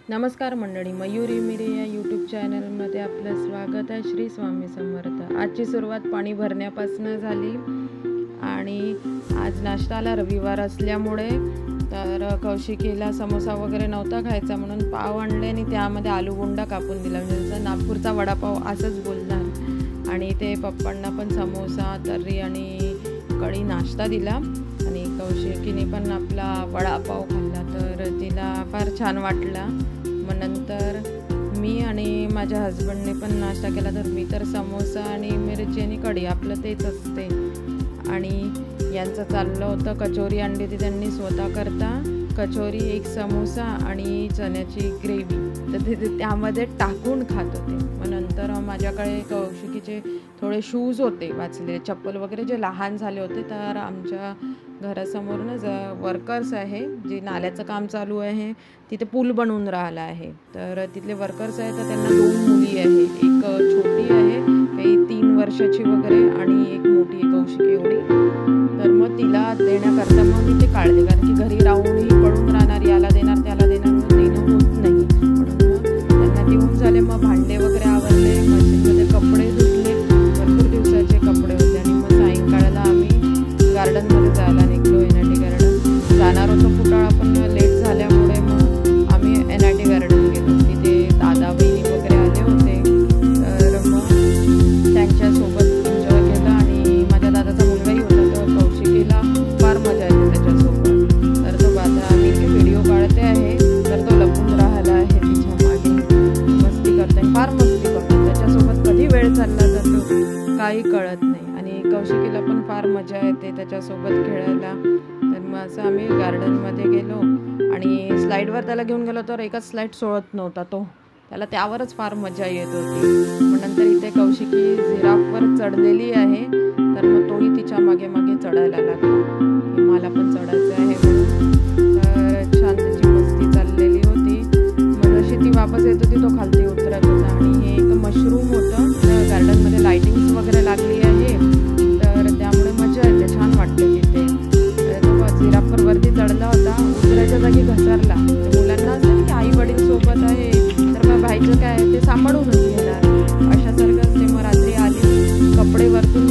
नमस्कार मंडळी, मयूरी मिरे या यूट्यूब चॅनलमध्ये आपलं स्वागत आहे। श्री स्वामी समर्थ। आजची सुरुवात पाणी भरण्यापासून झाली आणि आज नाश्त्याला रविवार असल्यामुळे तर कौशिकीला समोसा वगैरे नव्हता खायचा म्हणून पाव आणले आणि त्यामध्ये आलू बोंडा कापून दिला, म्हणजे जसं नागपूरचा वडापाव असंच बोलणार। आणि ते पप्पांना पण समोसा तर्री आणि कढी नाश्ता दिला आणि कौशिकीने पण आपला वडापाव खाल्ला तर तिला फार छान वाटला। मग नंतर मी आणि माझ्या हस्बंडने पण नाश्ता केला, तर मी तर समोसा आणि मिरची आणि कढी आपलं तेच असते। आणि यांचं चाललं होतं कचोरी आणली ती त्यांनी स्वतः करता, कचोरी एक समोसा आणि चण्याची ग्रेव्ही तर ते त्यामध्ये टाकून खात होते। मग नंतर माझ्याकडे कौशिकीचे थोडे शूज होते वाचले, चप्पल वगैरे जे लहान झाले होते, तर आमच्या घरासमोरूनच वर्कर्स आहे जे नाल्याचं काम चालू आहे, तिथे पूल बनवून राहिला आहे, तर तिथले वर्कर्स आहे तर त्यांना 2 मुली आहे, एक छोटी आहे काही 3 वर्षाची वगैरे आणि एक मोठी आहे कौशिकी एवढी। तर मग तिला देण्याकरता मग मी ते काढले, कारण की घरी राहूनही पडून राहणार, याला देणार त्याला देणार मग देणं होत नाही, म्हणून मग त्यांना देऊन झाले। मग भांडे वगैरे आवरले, मशीनमध्ये कपडे धुतले, भरपूर दिवसाचे कपडे होते आणि मग सायंकाळला आम्ही गार्डनमध्ये जायला निघलो, NIT गार्डन जाणार होतो फुटाळा, पण लेट झाल्यामुळे मग आम्ही NIT गार्डन गेलो। तिथे दादा बहिणी वगैरे आले होते, तर मग त्यांच्यासोबत एन्जॉय केलं आणि माझ्या दादाचा मुलगाही होता, तर कौशिकीला फार मजा येते त्याच्यासोबत। तर तो आता मी व्हिडिओ काढते आहे तर तो लपून राहिला आहे तिच्या मागे, मस्ती करते, फार मस्ती करतो, त्याच्यासोबत कधी वेळ चालला जातो काही कळत नाही आणि कौशिकीला पण फार मजा येते त्याच्यासोबत खेळायला। तर मग असं आम्ही गार्डनमध्ये गेलो आणि स्लाईडवर त्याला घेऊन गेलो तर एकच स्लाईड सोडत नव्हता तो, त्याला त्यावरच फार मजा येत होती। मग नंतर इथे कौशिकी जिराफवर चढलेली आहे, तर मग तोही तिच्या मागे मागे चढायला लागला, मला पण चढायचं आहे म्हणून, तर छान त्याची मस्ती चाललेली होती। मग जशी ती वापस येत होती तो खालती उतरत होता आणि हे एक मशरूम होतं, तर गार्डनमध्ये लाईटिंग्स वगैरे लागली आहे तर त्यामुळे मजा येते, छान वाटते तिथे। तो जिराफवर वरती चढला होता, उतरायच्या जागी घसरला, मुलांना असं की आई वडील सोबत आहे तर मग भाईचं काय ते सांभाळूनच घेणार, अशासारखं असते। मग रात्री आली, कपडे वरतून